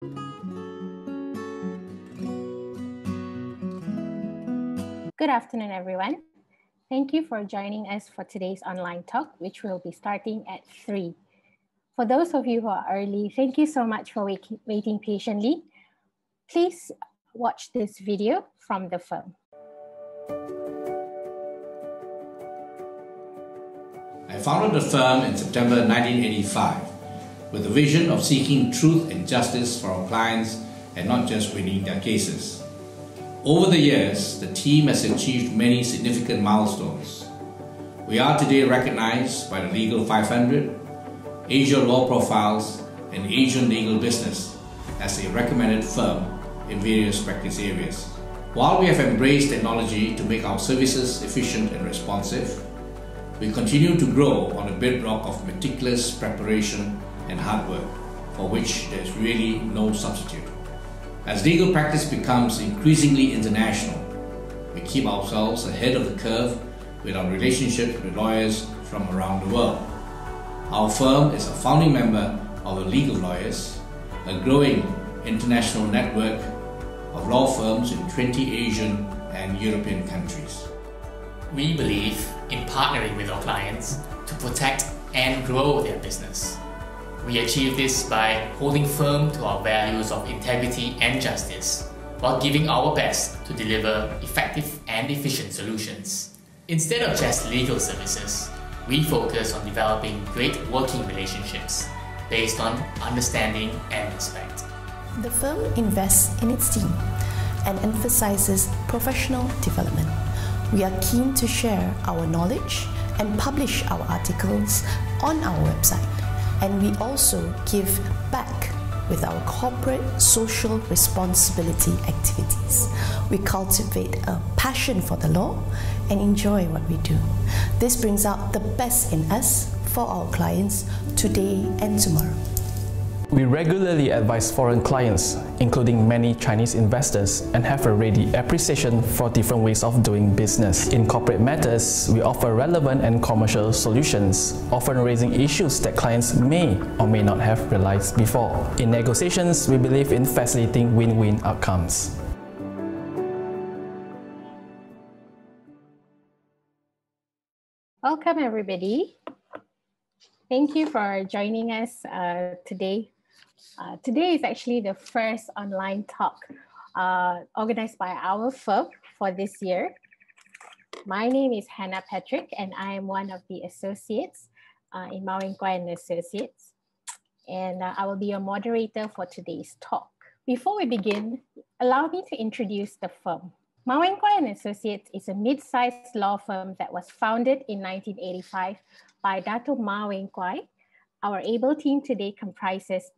Good afternoon, everyone. Thank you for joining us for today's online talk, which will be starting at 3. For those of you who are early, thank you so much for waiting patiently. Please watch this video from the firm. I founded the firm in September 1985 with the vision of seeking truth and justice for our clients and not just winning their cases. Over the years, the team has achieved many significant milestones. We are today recognized by the Legal 500, Asia Law Profiles, and Asian Legal Business as a recommended firm in various practice areas. While we have embraced technology to make our services efficient and responsive, we continue to grow on a bedrock of meticulous preparation and hard work, for which there is really no substitute. As legal practice becomes increasingly international, we keep ourselves ahead of the curve with our relationships with lawyers from around the world. Our firm is a founding member of the League of Lawyers, a growing international network of law firms in 20 Asian and European countries. We believe in partnering with our clients to protect and grow their business. We achieve this by holding firm to our values of integrity and justice, while giving our best to deliver effective and efficient solutions. Instead of just legal services, we focus on developing great working relationships based on understanding and respect. The firm invests in its team and emphasizes professional development. We are keen to share our knowledge and publish our articles on our website. And we also give back with our corporate social responsibility activities. We cultivate a passion for the law and enjoy what we do. This brings out the best in us for our clients today and tomorrow. We regularly advise foreign clients, including many Chinese investors, and have a ready appreciation for different ways of doing business. In corporate matters, we offer relevant and commercial solutions, often raising issues that clients may or may not have realized before. In negotiations, we believe in facilitating win-win outcomes. Welcome, everybody. Thank you for joining us today. Today is actually the first online talk organized by our firm for this year. My name is Hannah Patrick, and I am one of the associates in Mawing Kwai & Associates. And I will be your moderator for today's talk. Before we begin, allow me to introduce the firm. Mawing Kwai & Associates is a mid-sized law firm that was founded in 1985 by Dato' Mawing Kwai. Our able team today comprises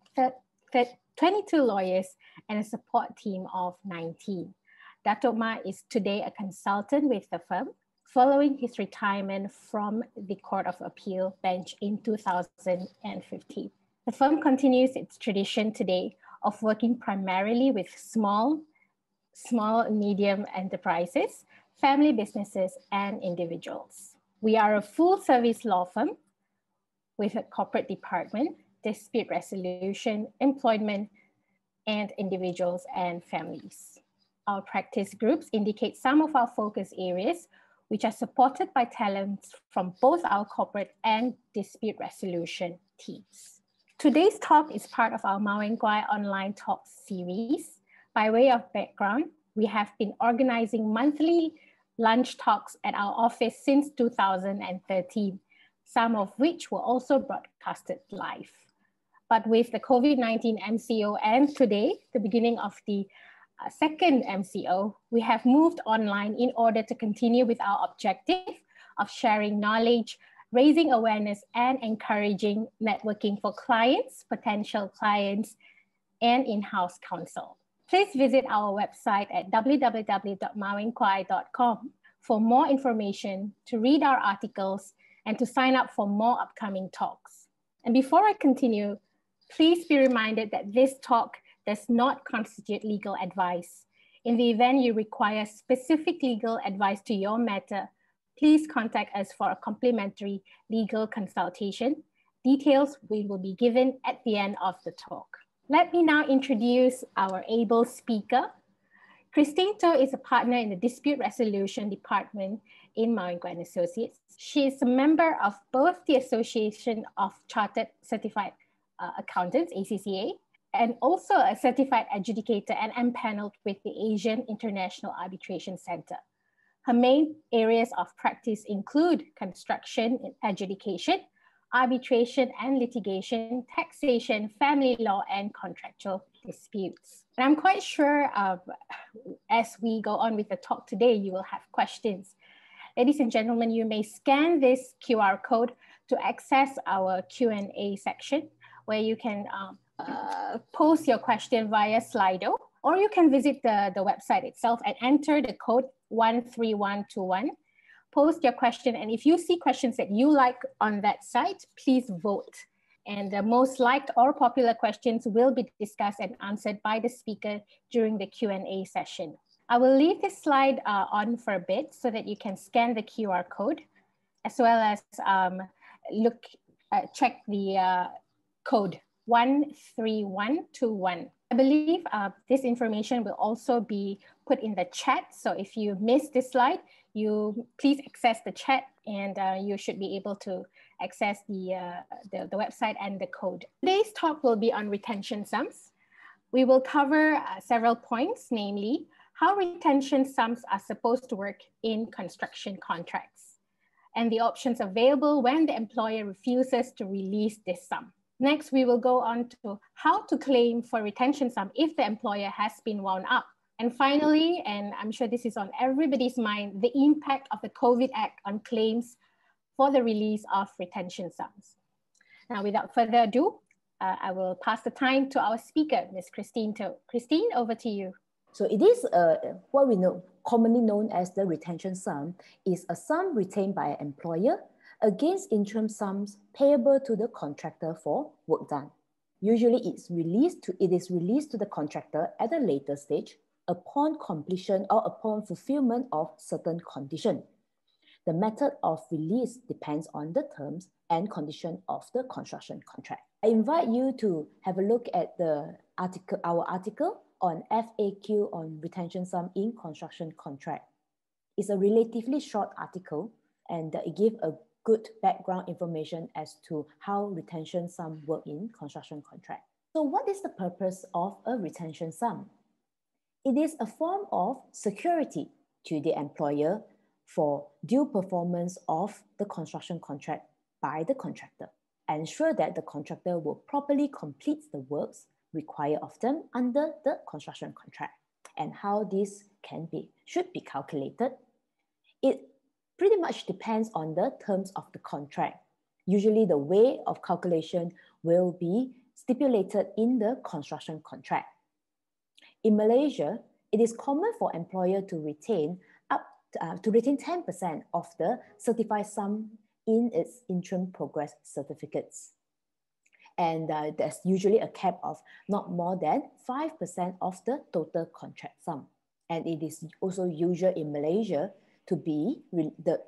22 lawyers and a support team of 19. Dato' Ma is today a consultant with the firm, following his retirement from the Court of Appeal bench in 2015. The firm continues its tradition today of working primarily with small and medium enterprises, family businesses, and individuals. We are a full-service law firm with a corporate department, dispute resolution, employment, and individuals and families. Our practice groups indicate some of our focus areas, which are supported by talents from both our corporate and dispute resolution teams. Today's talk is part of our Mawing Kwai online talk series. By way of background, we have been organizing monthly lunch talks at our office since 2013, some of which were also broadcasted live. But with the COVID-19 MCO and today, the beginning of the second MCO, we have moved online in order to continue with our objective of sharing knowledge, raising awareness, and encouraging networking for clients, potential clients, and in-house counsel. Please visit our website at www.mawingkwai.com for more information, to read our articles, and to sign up for more upcoming talks. And before I continue, please be reminded that this talk does not constitute legal advice. In the event you require specific legal advice to your matter, please contact us for a complimentary legal consultation. Details will be given at the end of the talk. Let me now introduce our able speaker. Christine To is a partner in the Dispute Resolution Department in Mao & Gwen Associates. She is a member of both the Association of Chartered Certified Accountants, ACCA, and also a certified adjudicator and empaneled with the Asian International Arbitration Center. Her main areas of practice include construction and adjudication, arbitration and litigation, taxation, family law, and contractual disputes. And I'm quite sure as we go on with the talk today, you will have questions. Ladies and gentlemen, you may scan this QR code to access our Q&A section, where you can post your question via Slido, or you can visit the website itself and enter the code 13121. Post your question, and if you see questions that you like on that site, please vote. And the most liked or popular questions will be discussed and answered by the speaker during the Q&A session. I will leave this slide on for a bit so that you can scan the QR code, as well as check the code 13121. I believe this information will also be put in the chat. So if you missed this slide, you please access the chat, and you should be able to access the website and the code. Today's talk will be on retention sums. We will cover several points, namely how retention sums are supposed to work in construction contracts, and the options available when the employer refuses to release this sum. Next, we will go on to how to claim for retention sum if the employer has been wound up. And finally, and I'm sure this is on everybody's mind, the impact of the COVID Act on claims for the release of retention sums. Now, without further ado, I will pass the time to our speaker, Ms. Christine To. Christine, over to you. So it is what we know, commonly known as the retention sum, is a sum retained by an employer against interim sums payable to the contractor for work done. Usually it is released to the contractor at a later stage upon completion or upon fulfillment of certain condition. The method of release depends on the terms and condition of the construction contract. I invite you to have a look at our article on FAQ on retention sum in construction contract. It's a relatively short article, and it gives a good background information as to how retention sum work in construction contract. So what is the purpose of a retention sum? It is a form of security to the employer for due performance of the construction contract by the contractor. Ensure that the contractor will properly complete the works required of them under the construction contract. And how this should be calculated, it pretty much depends on the terms of the contract. Usually the way of calculation will be stipulated in the construction contract. In Malaysia, it is common for employer to retain 10% of the certified sum in its interim progress certificates. And there's usually a cap of not more than 5% of the total contract sum. And it is also usual in Malaysia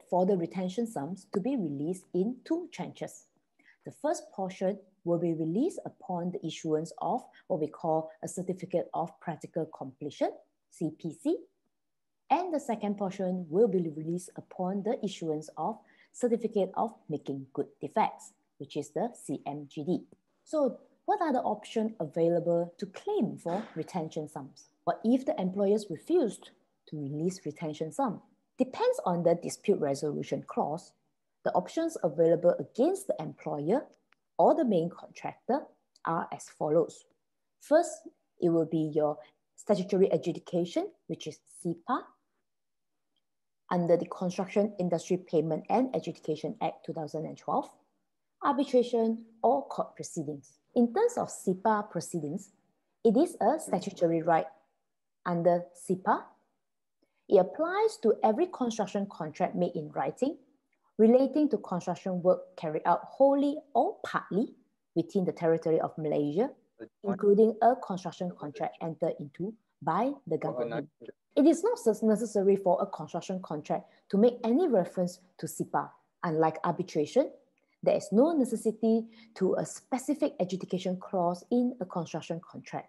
for the retention sums to be released in 2 tranches. The first portion will be released upon the issuance of what we call a Certificate of Practical Completion, CPC. And the second portion will be released upon the issuance of Certificate of Making Good Defects, which is the CMGD. So what are the options available to claim for retention sums? What if the employers refused to release retention sum? Depends on the dispute resolution clause. The options available against the employer or the main contractor are as follows. First, it will be your statutory adjudication, which is CIPA, under the Construction Industry Payment and Adjudication Act 2012, arbitration or court proceedings. In terms of CIPA proceedings, it is a statutory right under CIPA. It applies to every construction contract made in writing relating to construction work carried out wholly or partly within the territory of Malaysia, including a construction contract entered into by the government. It is not necessary for a construction contract to make any reference to CIPA. Unlike arbitration, There is no necessity to a specific adjudication clause in a construction contract.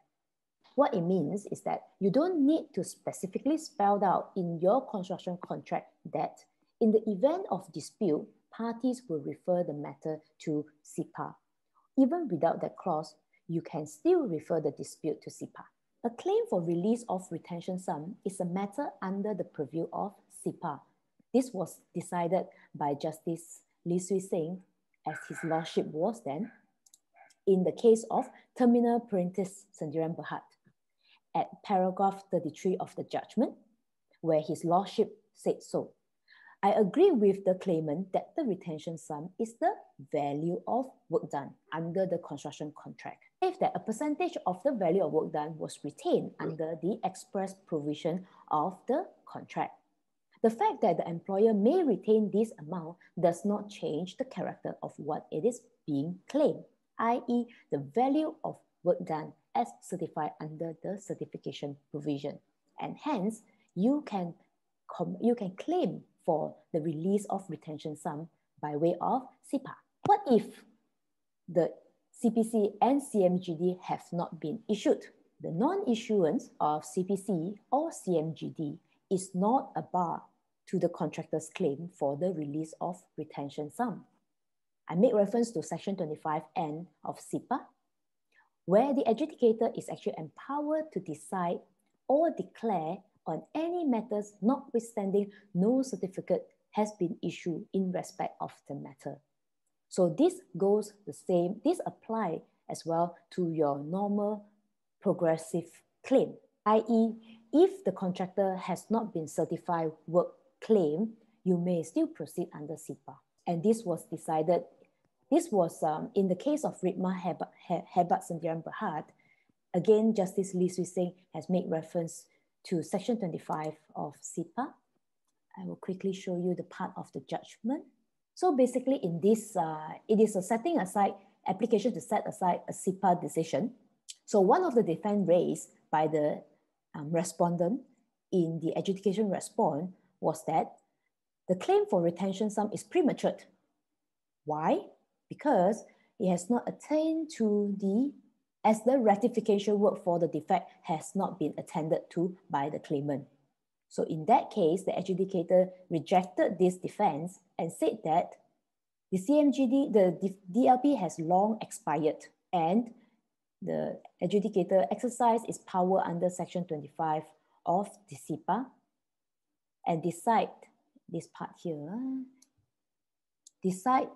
What it means is that you don't need to specifically spell out in your construction contract that in the event of dispute, parties will refer the matter to SIPA. Even without that clause, you can still refer the dispute to SIPA. A claim for release of retention sum is a matter under the purview of SIPA. This was decided by Justice Lee Swee Seng, as his lordship was then, in the case of Terminal Parentis Sendirian Berhad, at paragraph 33 of the judgment, where his lordship said so. I agree with the claimant that the retention sum is the value of work done under the construction contract. If that a percentage of the value of work done was retained under the express provision of the contract. The fact that the employer may retain this amount does not change the character of what it is being claimed, i.e. the value of work done as certified under the certification provision. And hence, you can claim for the release of retention sum by way of SIPA. What if the CPC and CMGD have not been issued? The non-issuance of CPC or CMGD is not a bar to the contractor's claim for the release of retention sum. I make reference to Section 25N of SIPA, where the adjudicator is actually empowered to decide or declare on any matters notwithstanding no certificate has been issued in respect of the matter. So this goes the same, this applies as well to your normal progressive claim, i.e. if the contractor has not been certified work claim, you may still proceed under SIPA. And this was decided, this was in the case of Ritma Hebat Sendirian Berhad. Again, Justice Lee Swee Seng has made reference to Section 25 of SIPA. I will quickly show you the part of the judgment. So basically in this, it is a setting aside, application to set aside a SIPA decision. So one of the defense raised by the respondent in the adjudication response was that the claim for retention sum is premature. Why? Because it has not attained to as the rectification work for the defect has not been attended to by the claimant. So in that case, the adjudicator rejected this defense and said that the CMGD, the DLP has long expired and the adjudicator exercised its power under Section 25 of the SIPA and decide, this part here, decide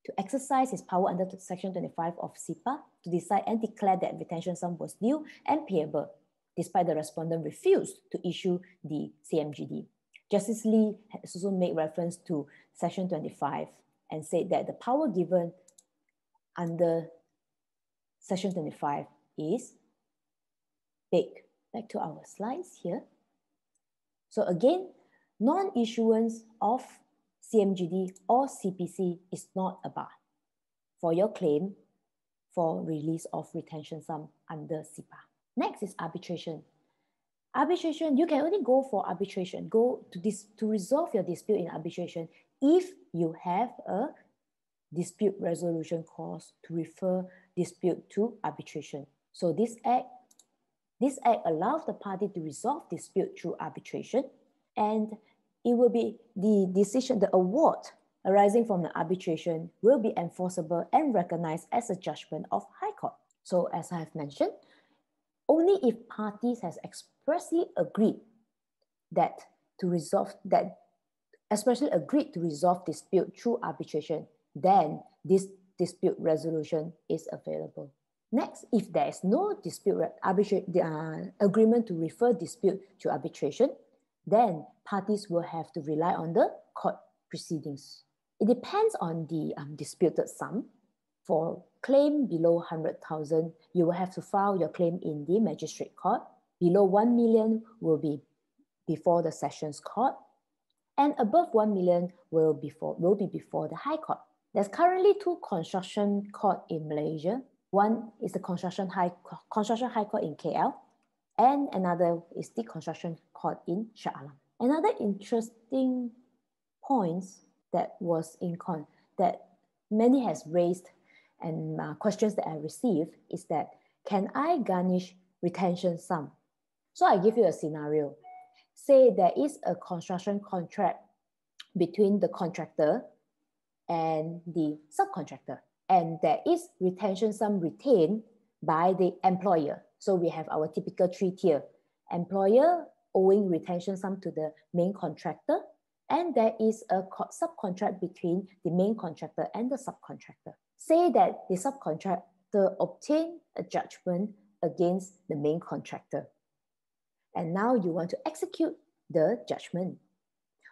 to exercise his power under Section 25 of SIPA to decide and declare that retention sum was due and payable, despite the respondent refused to issue the CMGD. Justice Lee has also made reference to Section 25 and said that the power given under Section 25 is big. Back to our slides here. So again, non-issuance of CMGD or CPC is not a bar for your claim for release of retention sum under SIPA. Next is arbitration. Arbitration, you can only go for arbitration, to resolve your dispute in arbitration if you have a dispute resolution clause to refer dispute to arbitration. So this act allows the party to resolve dispute through arbitration, and it will be the decision, the award arising from the arbitration will be enforceable and recognized as a judgment of High Court. So as I have mentioned, only if parties has expressly agreed to resolve dispute through arbitration, then this dispute resolution is available. Next, if there is no agreement to refer dispute to arbitration, then parties will have to rely on the court proceedings. It depends on the disputed sum. For claim below 100,000, you will have to file your claim in the magistrate court. Below 1 million will be before the sessions court, and above 1 million will be before the High Court. There's currently 2 construction court in Malaysia. One is the Construction High Court in KL, and another is the Construction Court in Shah Alam. Another interesting point that was that many has raised and questions that I received is that, can I garnish retention sum? So I give you a scenario. Say there is a construction contract between the contractor and the subcontractor, and there is retention sum retained by the employer. So we have our typical 3-tier. Employer owing retention sum to the main contractor, and there is a subcontract between the main contractor and the subcontractor. Say that the subcontractor obtained a judgment against the main contractor, and now you want to execute the judgment.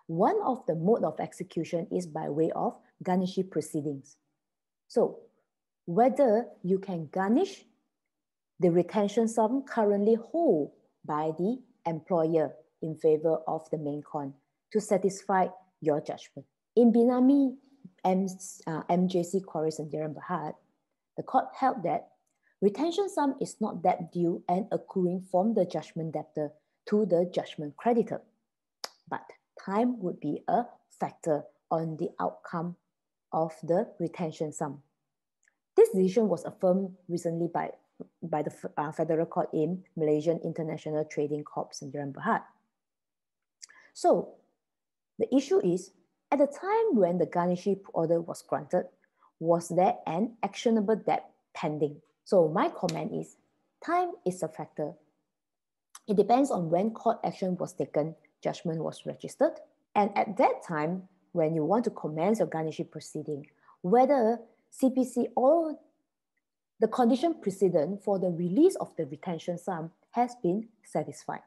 One of the mode of execution is by way of garnish proceedings. So whether you can garnish the retention sum currently held by the employer in favor of the main con to satisfy your judgment. In Binami MJC Quarry Sendirian Berhad, the court held that retention sum is not debt due and accruing from the judgment debtor to the judgment creditor, but time would be a factor on the outcome of the retention sum. This decision was affirmed recently by the Federal Court in Malaysian International Trading Corp Sendirian Berhad. So the issue is, at the time when the garnishee order was granted, was there an actionable debt pending? So my comment is, time is a factor. It depends on when court action was taken, judgment was registered, and at that time, when you want to commence your garnishee proceeding, whether CPC or the condition precedent for the release of the retention sum has been satisfied,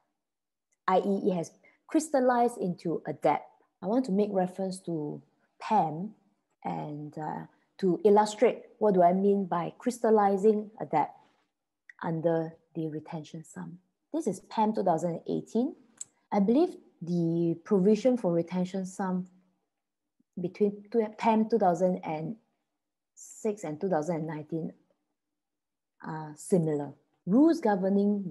i.e. it has crystallized into a debt. I want to make reference to PAM and to illustrate what do I mean by crystallizing a debt under the retention sum. This is PAM 2018. I believe the provision for retention sum between PAM 2006 and 2019 are similar. Rules governing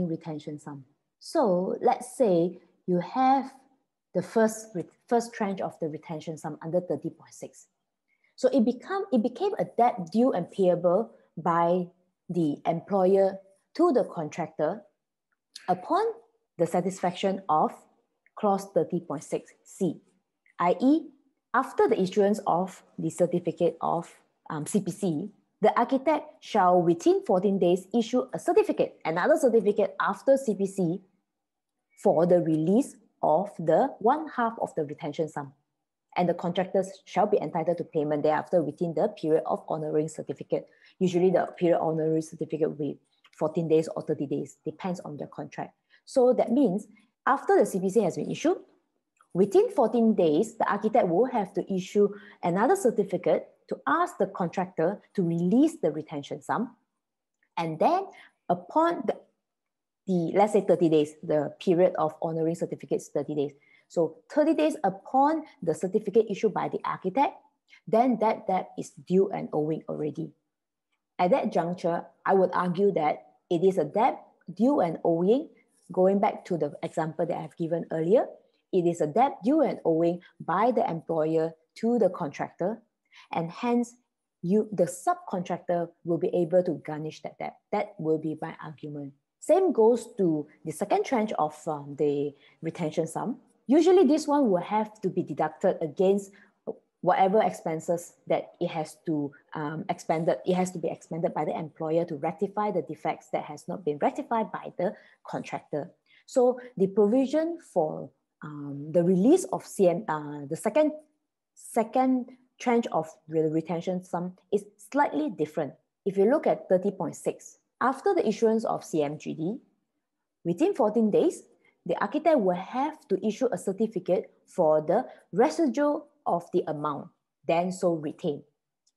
retention sum. So let's say you have the first tranche of the retention sum under 30.6. So it became a debt due and payable by the employer to the contractor upon the satisfaction of clause 30.6C, i.e. after the issuance of the certificate of CPC, the architect shall within 14 days issue a certificate, another certificate after CPC for the release of the 1/2 of the retention sum. And the contractors shall be entitled to payment thereafter within the period of honouring certificate. Usually the period of honouring certificate will be 14 days or 30 days, depends on the contract. So that means after the CPC has been issued, within 14 days, the architect will have to issue another certificate to ask the contractor to release the retention sum. And then upon the let's say 30 days, the period of honouring certificates 30 days. So 30 days upon the certificate issued by the architect, then that debt is due and owing already. At that juncture, I would argue that it is a debt due and owing, going back to the example that I've given earlier, it is a debt due and owing by the employer to the contractor, and hence the subcontractor will be able to garnish that debt. That will be my argument. Same goes to the second tranche of the retention sum. Usually this one will have to be deducted against whatever expenses that it has to it has to be expended by the employer to rectify the defects that has not been rectified by the contractor. So the provision for the release of the second tranche of the retention sum is slightly different. If you look at 30.6, after the issuance of CMGD, within 14 days, the architect will have to issue a certificate for the residual of the amount, then so retained.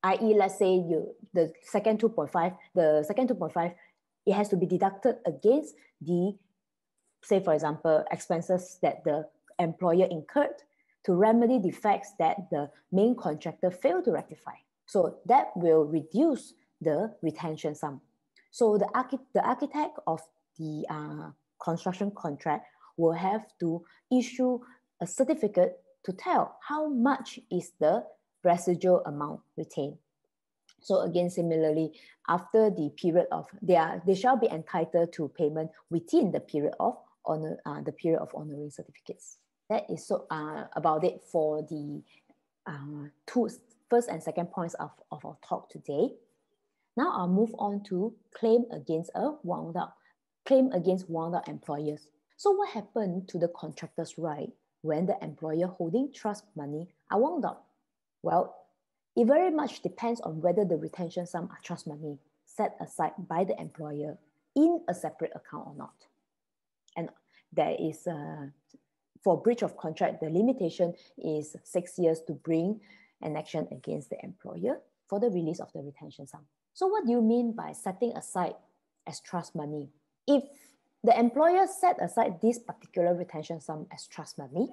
I.e., let's say the second 2.5, it has to be deducted against the, say for example, expenses that the employer incurred to remedy defects that the main contractor failed to rectify. So that will reduce the retention sum. So the architect of the construction contract will have to issue a certificate to tell how much is the residual amount retained. So again, similarly, after the period of, they shall be entitled to payment within the period of honoring certificates. That is so about it for the two first and second points of our talk today. Now I'll move on to claim against wound up employers. So what happened to the contractor's right when the employer holding trust money are wound up? Well, it very much depends on whether the retention sum are trust money set aside by the employer in a separate account or not. And there is, for breach of contract, the limitation is 6 years to bring an action against the employer for the release of the retention sum. So what do you mean by setting aside as trust money? If the employer set aside this particular retention sum as trust money,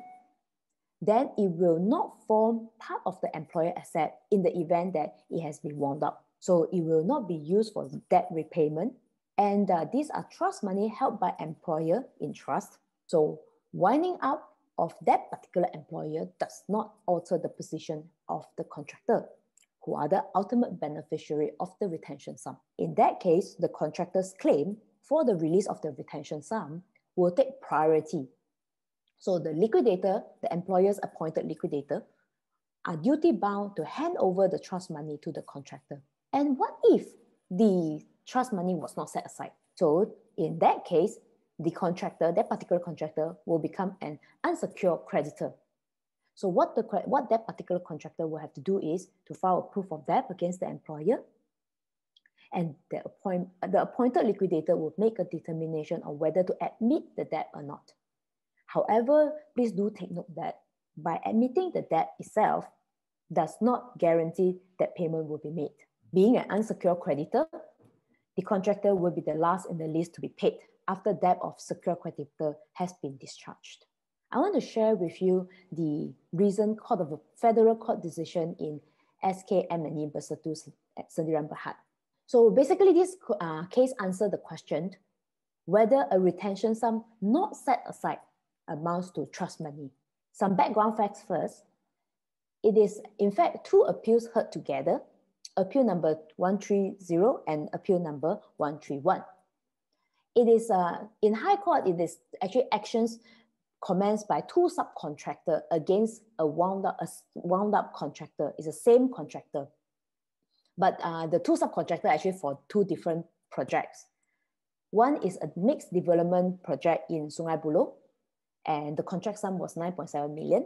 then it will not form part of the employer asset in the event that it has been wound up. So it will not be used for debt repayment. And these are trust money held by employer in trust. So winding up of that particular employer does not alter the position of the contractor, who are the ultimate beneficiary of the retention sum. In that case, the contractor's claim for the release of the retention sum will take priority. So the liquidator, the employer's appointed liquidator, are duty bound to hand over the trust money to the contractor. And what if the trust money was not set aside? So in that case, the contractor, that particular contractor, will become an unsecured creditor. So what that particular contractor will have to do is to file a proof of debt against the employer, and the appointed liquidator will make a determination on whether to admit the debt or not. However, please do take note that by admitting the debt itself does not guarantee that payment will be made. Being an unsecured creditor, the contractor will be the last in the list to be paid after debt of secured creditor has been discharged. I want to share with you the recent federal court decision in SKM&E Bersatu Sendirian Berhad. So basically this case answered the question whether a retention sum not set aside amounts to trust money. Some background facts first. It is in fact two appeals heard together, appeal number 130 and appeal number 131. It is, in High Court, it is actually actions commenced by two subcontractors against a wound up contractor. It's the same contractor. But the two subcontractors actually for two different projects. One is a mixed development project in Sungai Buloh, and the contract sum was 9.7 million.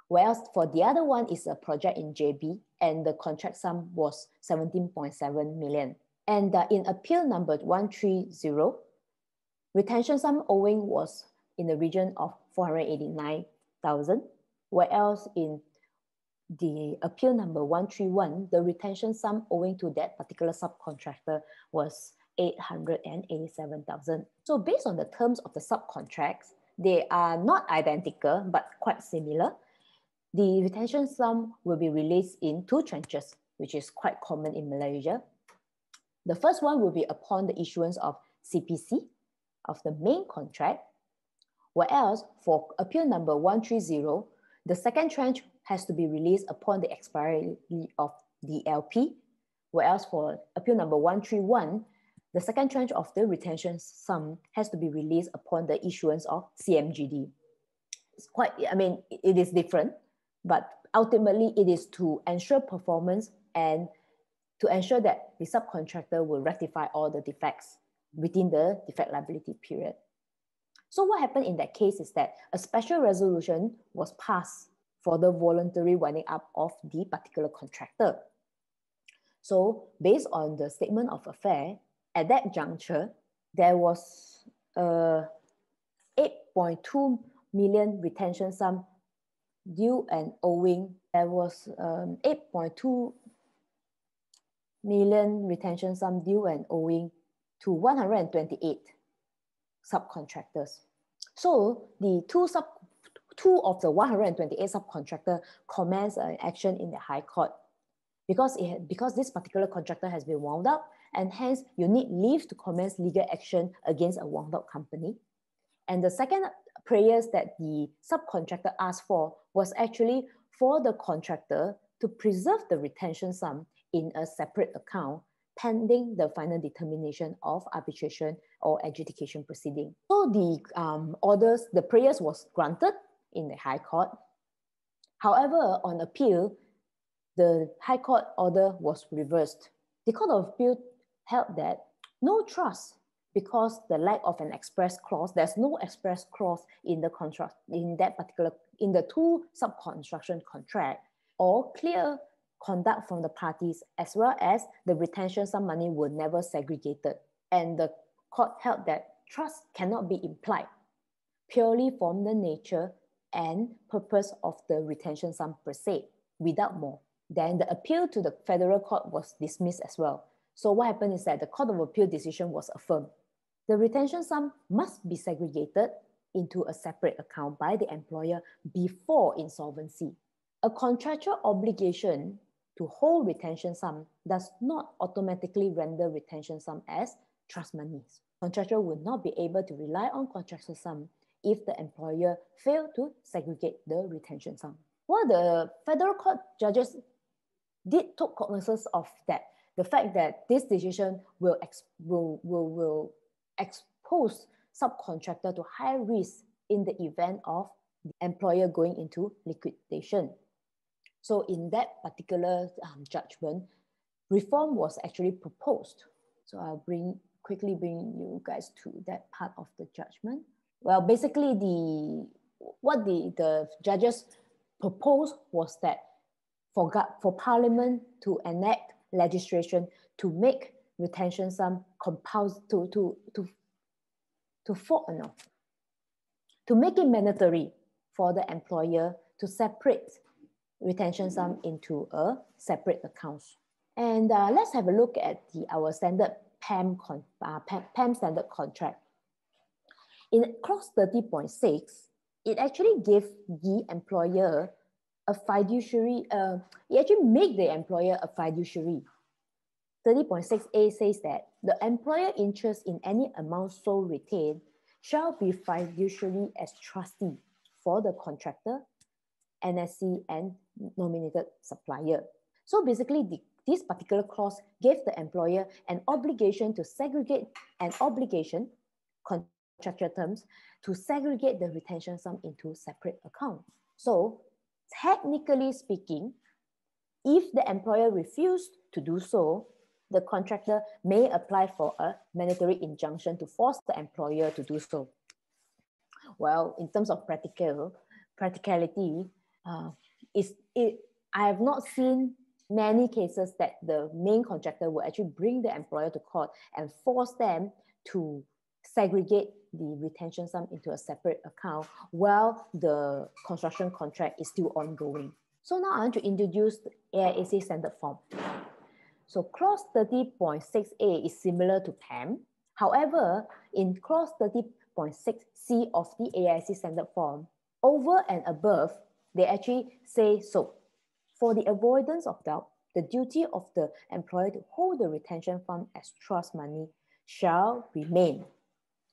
Whereas for the other one is a project in JB, and the contract sum was 17.7 million. And in appeal number 130, retention sum owing was in the region of 489,000, whereas in the appeal number 131, the retention sum owing to that particular subcontractor was 887,000. So based on the terms of the subcontracts, they are not identical, but quite similar. The retention sum will be released in two tranches, which is quite common in Malaysia. The first one will be upon the issuance of CPC of the main contract, whereas for appeal number 130, the second tranche has to be released upon the expiry of the LP, whereas for appeal number 131, the second tranche of the retention sum has to be released upon the issuance of CMGD. It's quite, I mean, it is different, but ultimately it is to ensure performance and to ensure that the subcontractor will rectify all the defects within the defect liability period. So what happened in that case is that a special resolution was passed for the voluntary winding up of the particular contractor. So based on the statement of affair, at that juncture, there was 8.2 million retention sum due and owing. There was 8.2 million retention sum due and owing to 128 subcontractors. So the two of the 128 subcontractors commenced an action in the High Court because this particular contractor has been wound up, and hence you need leave to commence legal action against a wound up company. And the second prayers that the subcontractor asked for was actually for the contractor to preserve the retention sum in a separate account pending the final determination of arbitration or adjudication proceeding. So the prayers was granted in the High Court. However, on appeal, the High Court order was reversed. The Court of Appeal held that no trust, because the lack of an express clause, there's no express clause in the contract, in the two subconstruction contract, or clear conduct from the parties, as well as the retention sum money were never segregated. And the court held that trust cannot be implied purely from the nature and purpose of the retention sum per se, without more. Then the appeal to the federal court was dismissed as well. So what happened is that the Court of Appeal decision was affirmed. The retention sum must be segregated into a separate account by the employer before insolvency. A contractual obligation to hold retention sum does not automatically render retention sum as trust monies. Contractor will not be able to rely on contractual sum if the employer failed to segregate the retention sum. Well, the federal court judges did take cognizance of that, the fact that this decision will expose subcontractor to high risk in the event of the employer going into liquidation. So in that particular judgment, reform was actually proposed. So I'll quickly bring you guys to that part of the judgment. Well, basically what the judges proposed was that for Parliament to enact legislation to make retention sum compulsory, to make it mandatory for the employer to separate retention sum into a separate account. And let's have a look at our standard PAM standard contract. In clause 30.6, it actually gave the employer a fiduciary, it actually made the employer a fiduciary. 30.6a says that the employer interest in any amount so retained shall be fiduciary as trustee for the contractor, NSC, and nominated supplier. So basically, this particular clause gave the employer an obligation to segregate contractual terms, to segregate the retention sum into separate accounts. So technically speaking, if the employer refused to do so, the contractor may apply for a mandatory injunction to force the employer to do so. Well, in terms of practicality, I have not seen many cases that the main contractor will actually bring the employer to court and force them to segregate the retention sum into a separate account while the construction contract is still ongoing. So now I want to introduce the AIAC standard form. So clause 30.6a is similar to PAM. However, in clause 30.6c of the AIAC standard form, over and above, they actually say so. For the avoidance of doubt, the duty of the employer to hold the retention fund as trust money shall remain,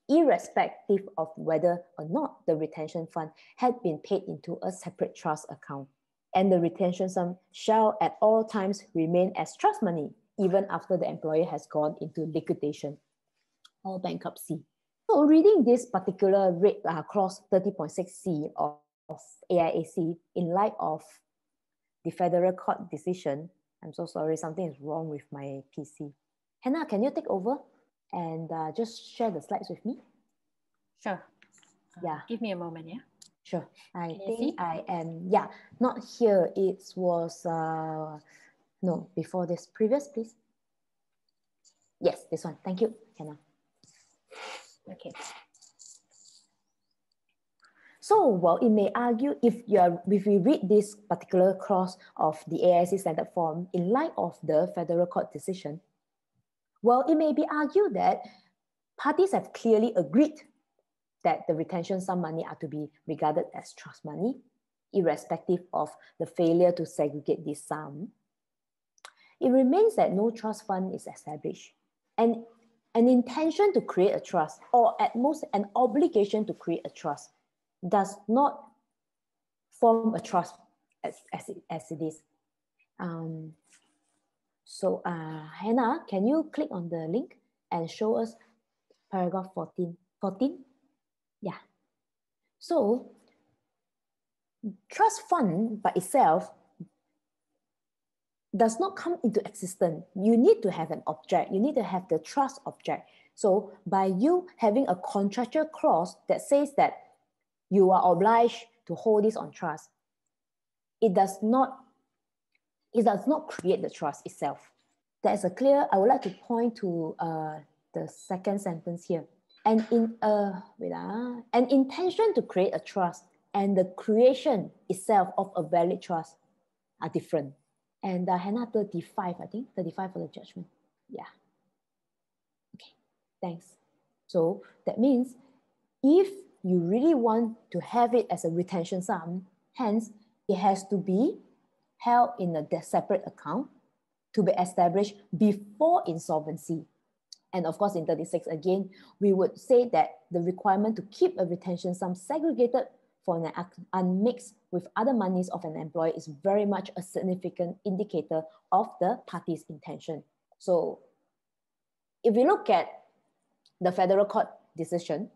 irrespective of whether or not the retention fund had been paid into a separate trust account. And the retention sum shall at all times remain as trust money, even after the employer has gone into liquidation or bankruptcy. So reading this particular clause 30.6c of AIAC in light of the federal court decision, I'm so sorry, something is wrong with my PC. Hannah, can you take over and just share the slides with me? Sure. Yeah. Give me a moment, yeah? Sure. I think I am, yeah, not here. It was, no, before this. Previous, please. Yes, this one. Thank you, Hannah. Okay. So, well, it may argue if we read this particular clause of the AIAC standard form in light of the federal court decision, well, it may be argued that parties have clearly agreed that the retention sum money are to be regarded as trust money, irrespective of the failure to segregate this sum. It remains that no trust fund is established, and an intention to create a trust, or at most an obligation to create a trust, does not form a trust as it is. Hannah, can you click on the link and show us paragraph 14? 14? Yeah. So, trust fund by itself does not come into existence. You need to have an object. You need to have the trust object. So, by you having a contractual clause that says that you are obliged to hold this on trust, it does not create the trust itself. That is a clear. I would like to point to the second sentence here. And an intention to create a trust and the creation itself of a valid trust are different. And Hannah, 35, I think, 35 for the judgment. Yeah. Okay, thanks. So that means if you really want to have it as a retention sum, hence it has to be held in a separate account to be established before insolvency. And of course, in 36, again, we would say that the requirement to keep a retention sum segregated for an unmixed with other monies of an employee is very much a significant indicator of the party's intention. So if we look at the federal court decision,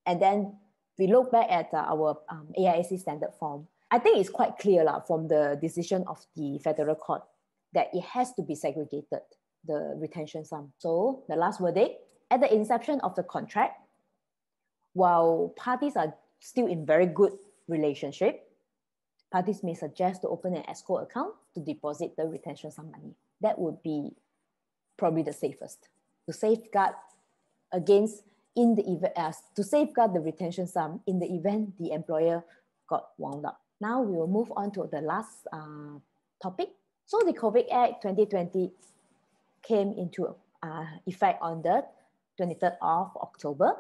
and then we look back at our AIAC standard form, I think it's quite clear from the decision of the federal court that it has to be segregated, the retention sum. So the last verdict, at the inception of the contract, while parties are still in very good relationship, parties may suggest to open an escrow account to deposit the retention sum money. That would be probably the safest, to safeguard against to safeguard the retention sum in the event the employer got wound up. Now we will move on to the last topic. So the KOvic Act 2020 came into effect on the 23rd of October.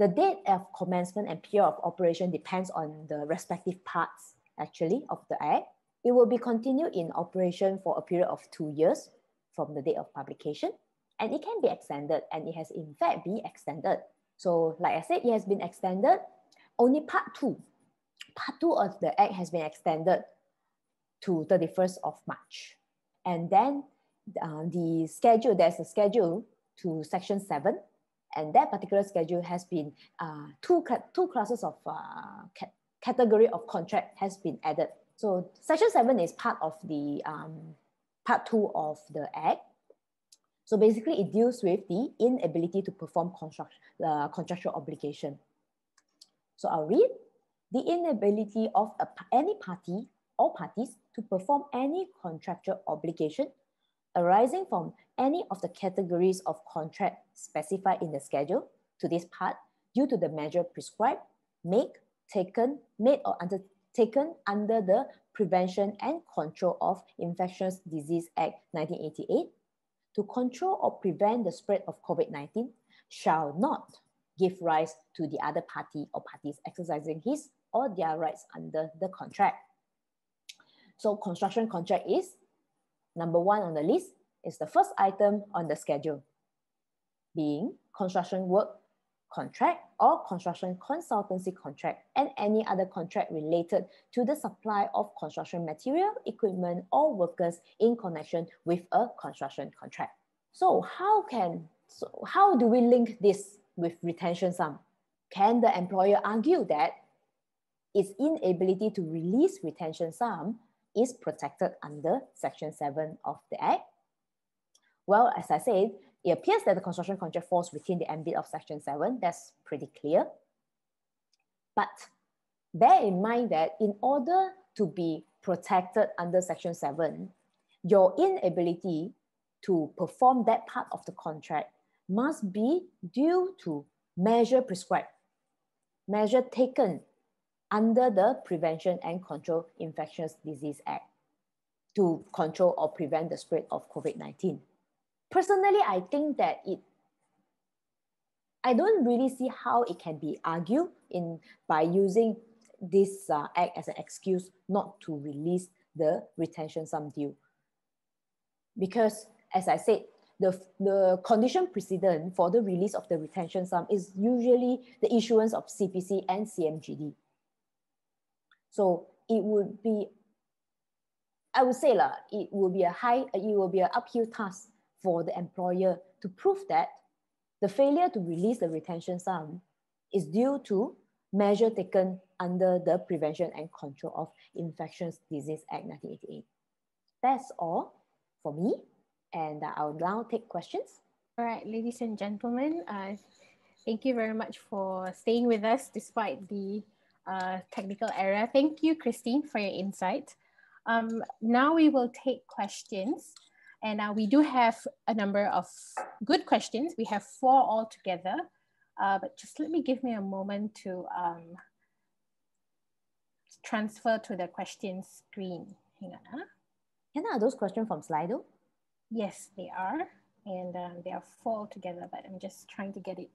The date of commencement and period of operation depends on the respective parts, actually, of the Act. It will be continued in operation for a period of 2 years from the date of publication, and it can be extended, and it has in fact been extended. So like I said, it has been extended. Only part 2 of the Act has been extended to 31st of March. And then there's a schedule to Section 7, and that particular schedule has been two classes of category of contract has been added. So Section 7 is part of the part 2 of the Act. So basically it deals with the inability to perform contractual obligation. So I'll read. The inability of any party or parties to perform any contractual obligation arising from any of the categories of contract specified in the schedule to this part due to the measure prescribed, made or undertaken under the Prevention and Control of Infectious Disease Act 1988 to control or prevent the spread of COVID-19 shall not give rise to the other party or parties exercising his or their rights under the contract. So construction contract is number 1 on the list, is the first item on the schedule, being construction work contract or construction consultancy contract and any other contract related to the supply of construction material, equipment, or workers in connection with a construction contract. So how do we link this with retention sum? Can the employer argue that its inability to release retention sum is protected under Section 7 of the Act? Well, as I said, it appears that the construction contract falls within the ambit of Section 7. That's pretty clear. But bear in mind that in order to be protected under Section 7, your inability to perform that part of the contract must be due to measure prescribed, measure taken under the Prevention and Control Infectious Disease Act to control or prevent the spread of COVID-19. Personally, I think that I don't really see how it can be argued by using this act as an excuse not to release the retention sum due. Because, as I said, the condition precedent for the release of the retention sum is usually the issuance of CPC and CMGD. So it would be, I would say it will be an uphill task for the employer to prove that the failure to release the retention sum is due to measure taken under the Prevention and Control of Infectious Disease Act 1988. That's all for me, and I'll now take questions. All right, ladies and gentlemen, thank you very much for staying with us despite the technical error. Thank you, Christine, for your insight. Now we will take questions, and we do have a number of good questions. We have 4 altogether, but just give me a moment to transfer to the question screen. Hang on. Are those questions from Slido? Yes, they are, and there are 4 altogether, but I'm just trying to get it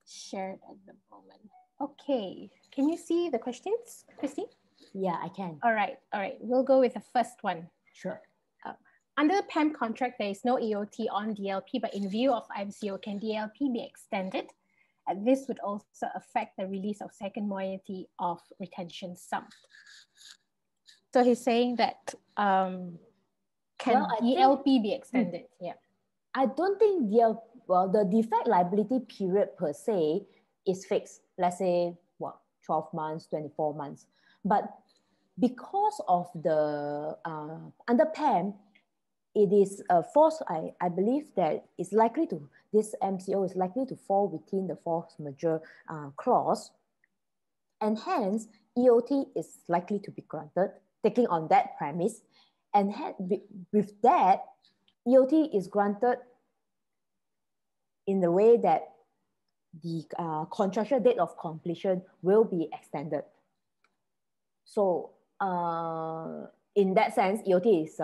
shared at the moment. Okay, can you see the questions, Christine? Yeah, I can. All right. We'll go with the first one. Sure. Under the PAM contract, there is no EOT on DLP, but in view of IMCO, can DLP be extended? And this would also affect the release of second moiety of retention sum. So he's saying that can DLP be extended? Yeah. I don't think the defect liability period per se is fixed. Let's say 12 months, 24 months. But because of the under PAM, it is a force. I believe that it's likely to, this MCO is likely to fall within the force majeure clause, and hence EOT is likely to be granted, taking on that premise. And with that, EOT is granted in the way that the contractual date of completion will be extended. So in that sense, EOT is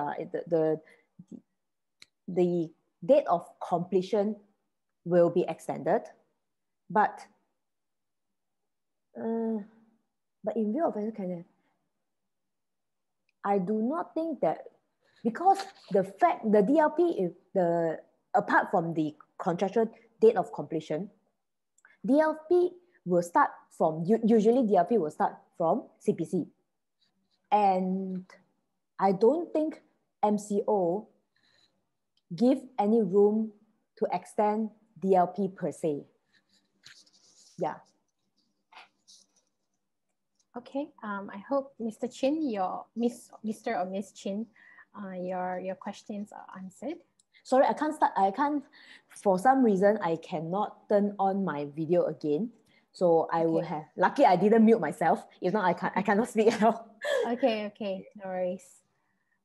the date of completion will be extended, but in view of any, I do not think that, because the DLP is apart from the contractual date of completion, DLP will start from, usually DLP will start from CPC. And I don't think MCO give any room to extend DLP per se. Yeah. Okay. I hope Mr. Chin, Mr. or Miss Chin, your questions are answered. Sorry, I can't, for some reason, I cannot turn on my video again. So I will have, lucky I didn't mute myself. If not, I cannot speak at all. Okay, no worries.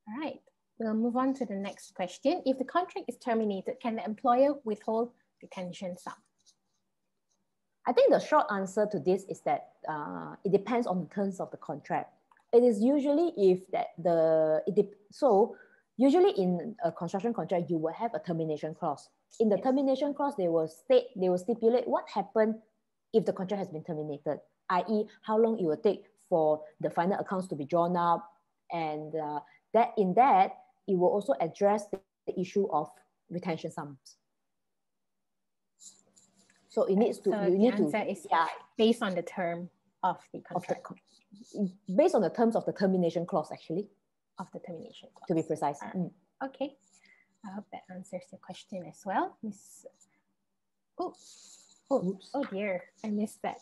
All right, we'll move on to the next question. If the contract is terminated, can the employer withhold retention sum? I think the short answer to this is that it depends on the terms of the contract. It is usually if so usually in a construction contract, you will have a termination clause. In the termination clause, they will stipulate what happened if the contract has been terminated, i.e. how long it will take for the final accounts to be drawn up, and that it will also address the issue of retention sums. So it needs to. So the answer is based on the term of the contract. Based on the terms of the termination clause, actually. Of the termination clause. To be precise. Okay. I hope that answers the question as well. Oh dear, I missed that.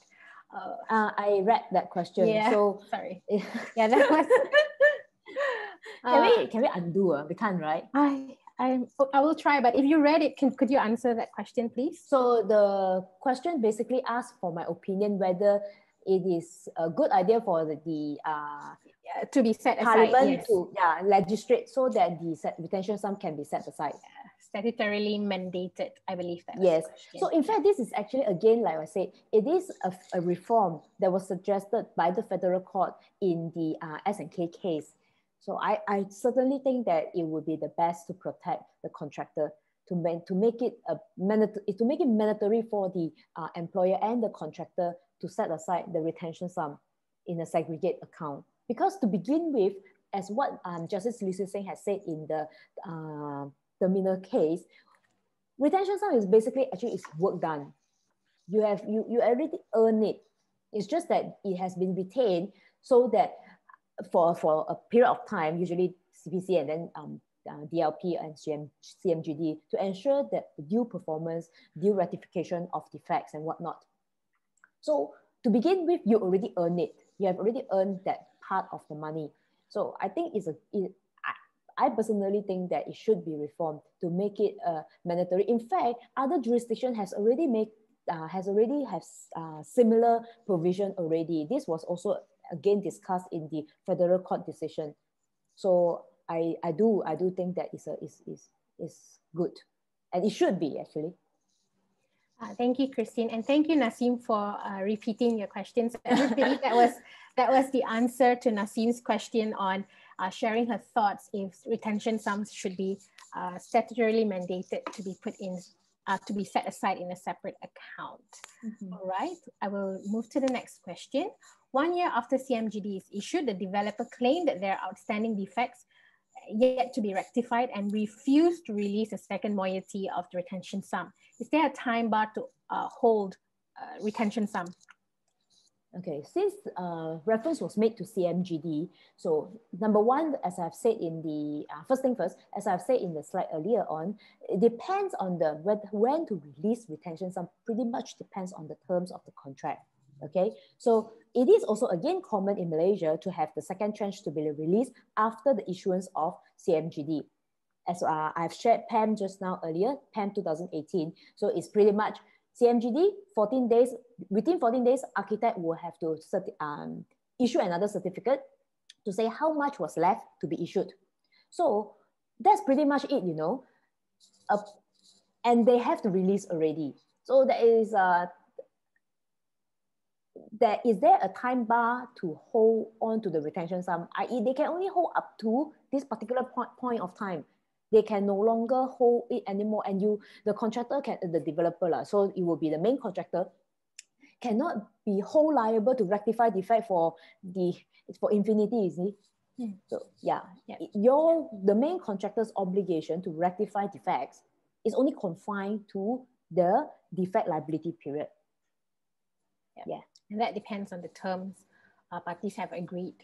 I read that question. Yeah, so sorry. Yeah, that was. Can we undo? We can't, right? I will try, but if you read it, could you answer that question, please? So the question basically asks for my opinion whether it is a good idea for the to be set aside, Parliament to legislate so that the retention sum can be set aside. Statutorily mandated, I believe that. Yes. So in fact, this is actually, again, like I said, it is a reform that was suggested by the federal court in the S&K case. So I certainly think that it would be the best to protect the contractor, to make it mandatory for the employer and the contractor to set aside the retention sum in a segregated account. Because to begin with, as what Justice Liu Sing has said in the terminal case, retention sum is basically actually is work done. You already earn it. It's just that it has been retained so that for a period of time, usually CPC and then DLP and CMGD, to ensure that the due performance, due rectification of defects and whatnot. So to begin with, you already earn it. You have already earned that part of the money. So I think I personally think that it should be reformed to make it mandatory. In fact, other jurisdiction has already similar provision already. This was also again discussed in the federal court decision. So I do think that is good, and it should be actually. Thank you, Christine, and thank you, Nasim, for repeating your questions. Everybody, that was the answer to Nasim's question on sharing her thoughts if retention sums should be statutorily mandated to be put in, to be set aside in a separate account. All right, I will move to the next question. 1 year after CMGD is issued, the developer claimed that there are outstanding defects yet to be rectified and refused to release a second moiety of the retention sum. Is there a time bar to hold retention sum? Okay, since reference was made to CMGD, so number one, as I've said in the first thing first, as I've said in the slide earlier on, it depends on the when to release retention sum. Pretty much depends on the terms of the contract. Okay, so it is also again common in Malaysia to have the second tranche to be released after the issuance of CMGD. As I've shared PAM just now earlier, PAM 2018. So it's pretty much CMGD, 14 days, within 14 days, architect will have to issue another certificate to say how much was left to be issued. So that's pretty much it, you know. And they have to release already. So is there a time bar to hold on to the retention sum? I.e., they can only hold up to this particular point of time. They can no longer hold it anymore, and the contractor the developer, so it will be the main contractor, cannot be whole liable to rectify defect for infinity, you see. So yeah, the main contractor's obligation to rectify defects is only confined to the defect liability period. Yeah. And that depends on the terms parties have agreed.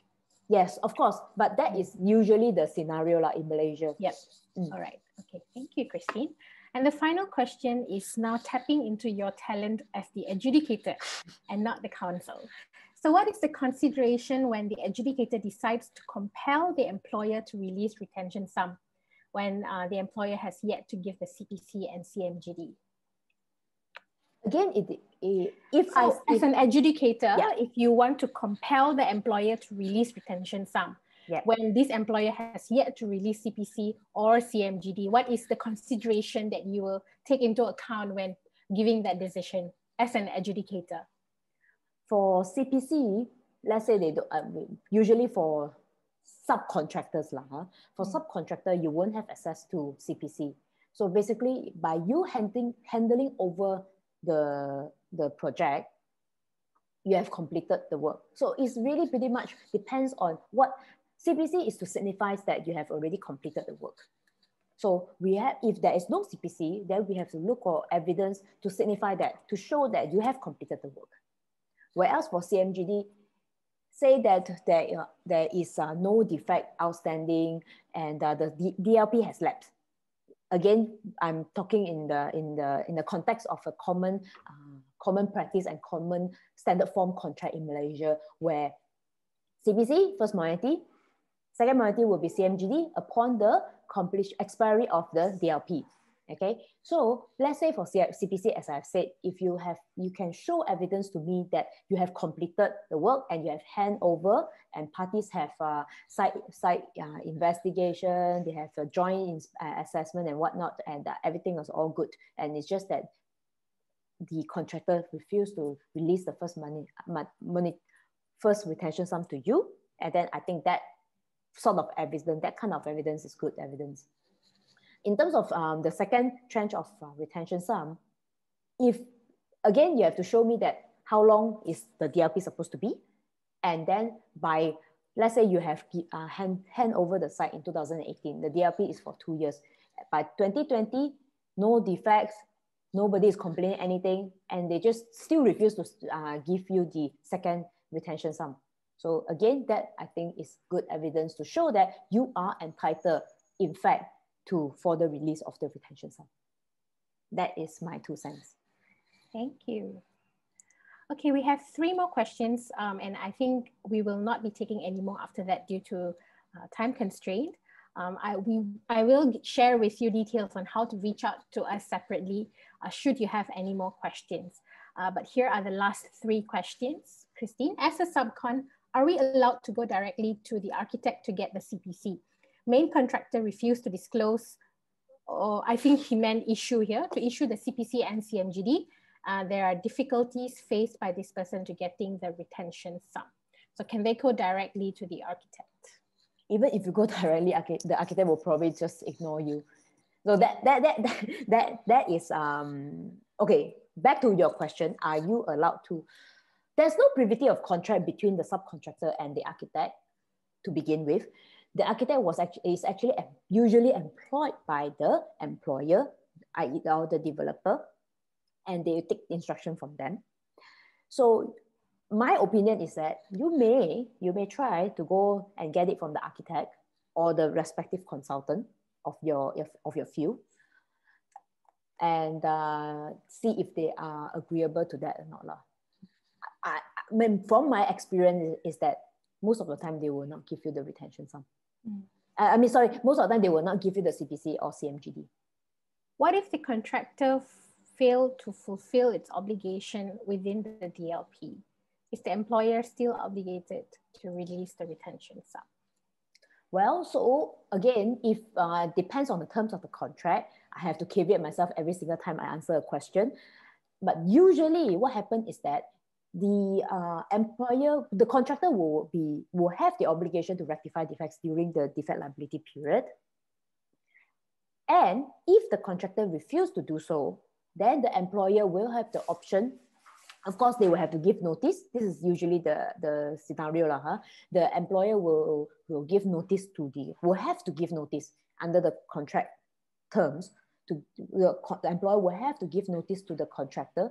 Yes, of course, but that is usually the scenario in Malaysia. Yes. All right. Okay. Thank you, Christine. And the final question is now tapping into your talent as the adjudicator and not the counsel. So what is the consideration when the adjudicator decides to compel the employer to release retention sum when the employer has yet to give the CPC and CMGD? Again, as an adjudicator, if you want to compel the employer to release retention sum, when this employer has yet to release CPC or CMGD, what is the consideration that you will take into account when giving that decision as an adjudicator? For CPC, let's say they don't, usually for subcontractors, for subcontractor, you won't have access to CPC. So basically, by you handling over the project, you have completed the work. So it's really pretty much depends on what CPC is to signify that you have already completed the work. So if there is no CPC, then we have to look for evidence to signify that, to show that you have completed the work. Whereas for CMGD, say that there is no defect outstanding and the DLP has lapsed. Again, I'm talking in the context of a common practice and common standard form contract in Malaysia, where CPC, first moiety, second moiety will be CMGD upon the expiry of the DLP. Okay, so let's say for CPC, as I've said, if you can show evidence to me that you have completed the work and you have hand over, and parties have site investigation, they have a joint assessment and whatnot, and everything is all good, and it's just that the contractor refused to release the first retention sum to you, and then I think that sort of evidence, that kind of evidence is good evidence. In terms of the second tranche of retention sum, if again you have to show me that how long is the DLP supposed to be, and then by, let's say you have hand over the site in 2018, the DLP is for 2 years. By 2020, no defects, nobody is complaining anything, and they just still refuse to give you the second retention sum. So again, that I think is good evidence to show that you are entitled, in fact, for the release of the retention sum. That is my 2 cents. Thank you. Okay, we have 3 more questions, and I think we will not be taking any more after that due to time constraint. I will share with you details on how to reach out to us separately should you have any more questions. But here are the last 3 questions. Christine, as a subcon, are we allowed to go directly to the architect to get the CPC? Main contractor refused to disclose, or I think he meant issue here, to issue the CPC and CMGD. There are difficulties faced by this person to getting the retention sum. So can they go directly to the architect? Even if you go directly, the architect will probably just ignore you. So that is, okay, back to your question, are you allowed to? There's no privity of contract between the subcontractor and the architect to begin with. The architect is actually usually employed by the employer, i.e. the developer, and they take instruction from them. So my opinion is that you may try to go and get it from the architect or the respective consultant of your field, and see if they are agreeable to that or not. I mean, from my experience is that most of the time they will not give you the retention sum. Most of the time they will not give you the CPC or CMGD. What if the contractor failed to fulfill its obligation within the DLP? Is the employer still obligated to release the retention sum? Well, so again, if depends on the terms of the contract, I have to caveat myself every single time I answer a question. But usually what happens is that the the contractor will have the obligation to rectify defects during the defect liability period. And if the contractor refuses to do so, then the employer will have the option. Of course, they will have to give notice. This is usually the scenario. The employer will have to give notice under the contract terms. The employer will have to give notice to the contractor,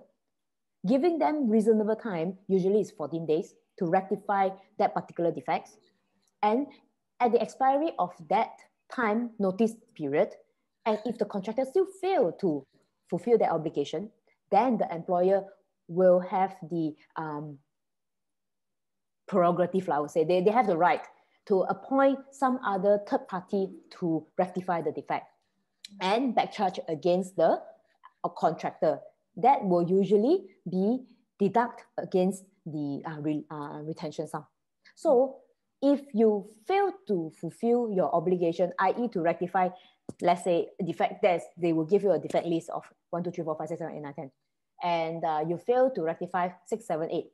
giving them reasonable time, usually it's 14 days, to rectify that particular defects. And at the expiry of that time notice period, and if the contractor still fail to fulfill their obligation, then the employer will have the prerogative, I would say. They have the right to appoint some other third party to rectify the defect and backcharge against the contractor. That will usually be deduct against the retention sum. So if you fail to fulfill your obligation, i.e. to rectify, let's say, defect test, they will give you a defect list of 1, 2, 3, 4, 5, 6, 7, 8, 9, 10. And you fail to rectify 6, 7, 8.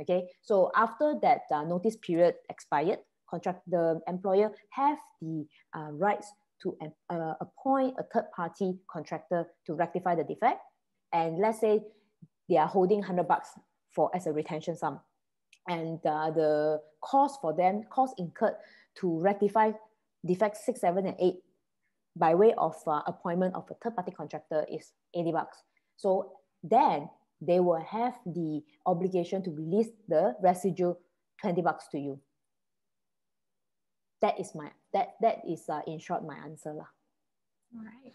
Okay, so after that notice period expired, the employer have the rights to appoint a third party contractor to rectify the defect. And let's say they are holding $100 as a retention sum. And the cost incurred to rectify defects 6, 7, and 8 by way of appointment of a third party contractor is $80. So then they will have the obligation to release the residual $20 to you. That is in short my answer lah. All right.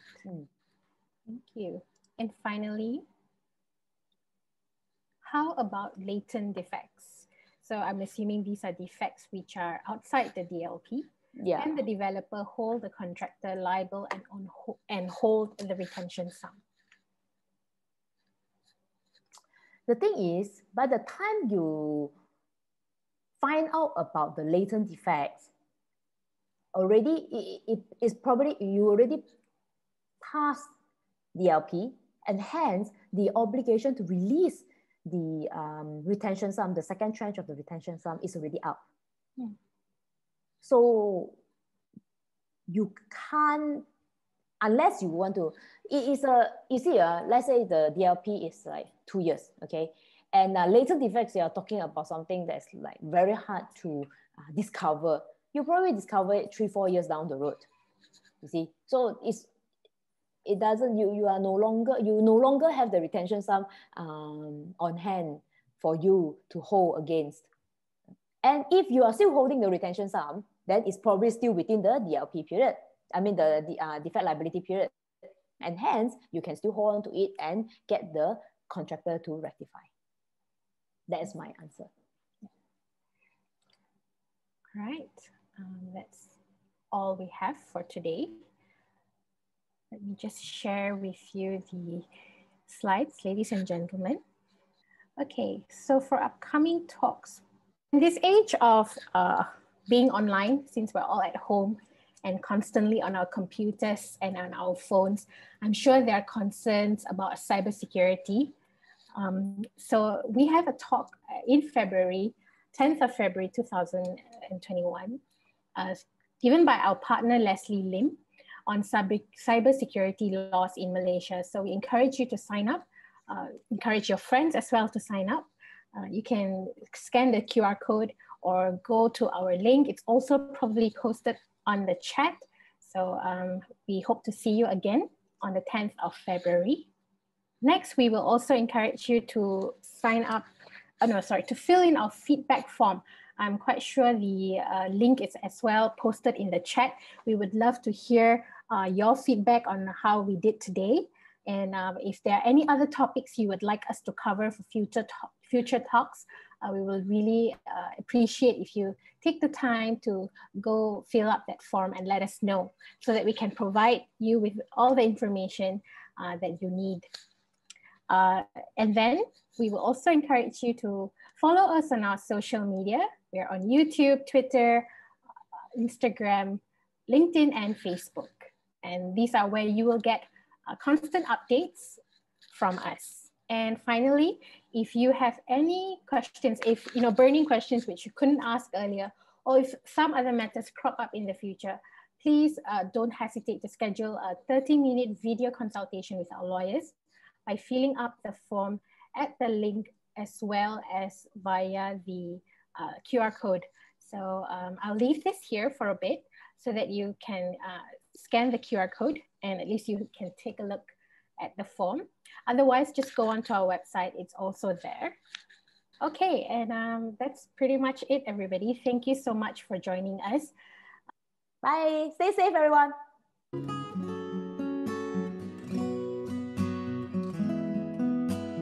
Thank you. And finally, how about latent defects? So I'm assuming these are defects which are outside the DLP. Yeah. And the developer hold the contractor liable and hold the retention sum. The thing is, by the time you find out about the latent defects, already it's probably you already passed DLP, and hence the obligation to release the retention sum, the second tranche of the retention sum, is already out. So you can't, unless you want to, let's say the DLP is like 2 years, okay? And latent defects, you are talking about something that's like very hard to discover. You probably discover it 3, 4 years down the road, you see? So it doesn't, you no longer have the retention sum on hand for you to hold against. And if you are still holding the retention sum, then it's probably still within the DLP period. I mean the defect liability period. And hence, you can still hold on to it and get the contractor to rectify. That is my answer. All right, that's all we have for today. Let me just share with you the slides, ladies and gentlemen. Okay, so for upcoming talks, in this age of being online, since we're all at home and constantly on our computers and on our phones, I'm sure there are concerns about cybersecurity. So we have a talk in February, 10th of February 2021, given by our partner Leslie Lim on cybersecurity laws in Malaysia. So we encourage you to sign up, encourage your friends as well to sign up. You can scan the QR code or go to our link. It's also probably posted on the chat. So we hope to see you again on the 10th of February. Next, we will also encourage you to sign up, to fill in our feedback form. I'm quite sure the link is as well posted in the chat. We would love to hear your feedback on how we did today. And if there are any other topics you would like us to cover for future talks, we will really appreciate if you take the time to go fill up that form and let us know so that we can provide you with all the information that you need. And then we will also encourage you to follow us on our social media. We're on YouTube, Twitter, Instagram, LinkedIn, and Facebook. And these are where you will get constant updates from us. And finally, if you have any questions, if burning questions which you couldn't ask earlier, or if some other matters crop up in the future, please don't hesitate to schedule a 30-minute video consultation with our lawyers by filling up the form at the link as well as via the QR code. So I'll leave this here for a bit so that you can scan the QR code and at least you can take a look at the form. Otherwise, just go onto our website. It's also there. Okay, and that's pretty much it, everybody. Thank you so much for joining us. Bye. Stay safe, everyone.